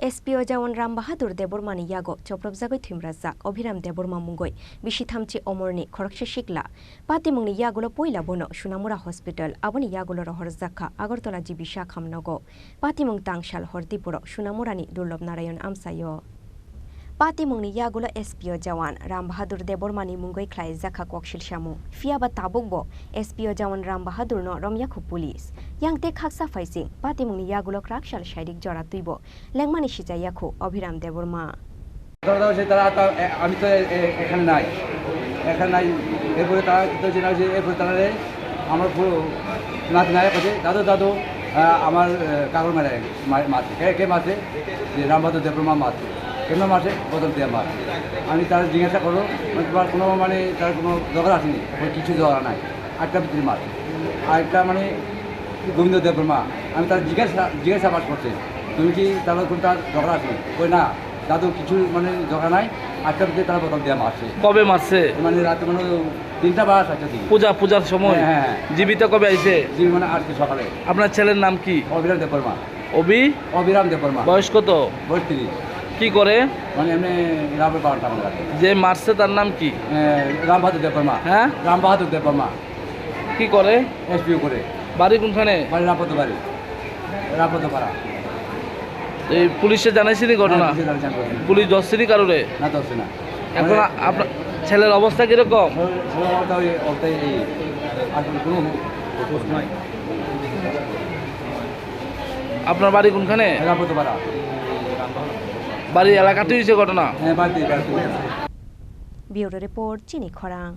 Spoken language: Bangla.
SPO Jawan Bahadur Debbarmani Yago, Chorobjagwi Thowimwrajak, Abhiram Debbarma Mungwi, Bisithamchi Omarni, Khoroksa Sikla, Pati Mungni Yagulo Poila Bono, Shunamura Hospital, Aboni Yagulo Khoroksa, Agartala Jibisha Khamnogo, Pati Mung Tangshal Tripura, Shunamurani Durlob Narayan Amsayo. Pati Mungni Yagulo SPO Jawan, Bahadur Debbarmani Mungwi Klai Zakha Kwakshil Shamu, Fiaba Tabugbo, SPO Jawan Bahadur no Romyaku Police, Yang Tek Haksa Faising, Pati Mungni Yagulo Krakshal Shaidik Jora Tuibo, Lengmani Shijayaku, Abhiram Debbarma. আমি তো এখানে নাই এরপরে তারা এরপরে তারা আমার পুরো নাতি নায়ক আছে দাদু আমার কাগর মারছে কে মারছে যে রামবাহাদুর দেববর্মা মারছে কেন মারছে বদল দিয়ে মারছে আমি তারা জিজ্ঞাসা করো কোনো মানে তার কোনো দরকার আসেনি কিছু দরকার নাই একটা ভিতরে মারছে আরেকটা মানে গোবিন্দ দেববর্মা আমি তার জিজ্ঞাসাবাদ করছি তুমি কি তাহলে কোন তার দরকার আসেনি কই না দাদু কিছু মানে দরকার নাই আটটা ভিতরে তারা বদল দিয়ে মারছে কবে মারছে মানে রাতে মানে 3টা বা 4টা দিকে পূজার সময় হ্যাঁ জীবিত কবে আইছে মানে আজকে সকালে আপনার ছেলের নাম কি অবিরাম দেববর্মা অবিরাম দেববর্মা বয়স কত 32 কি করে মানে এমনি রাবের পাওয়ার টাকা লাগে যে মারছে তার নাম কি রামবাহাদুর দেববর্মা হ্যাঁ রামবাহাদুর দেববর্মা কি করে SPO করে বাড়ি কোনখানে বাড়ি রামপদপাড়া এই পুলিশে জানাইছিনি ঘটনা পুলিশ ধরছিনি কারোরে না ধরছে না এখন আপনার ছেলের অবস্থা কিরকম আপনার বাড়ি কোনখানে রামপদপাড়া বাড়ি এলাকাতে হয়েছে ঘটনা ব্যুরো রিপোর্ট চিনি খরাং।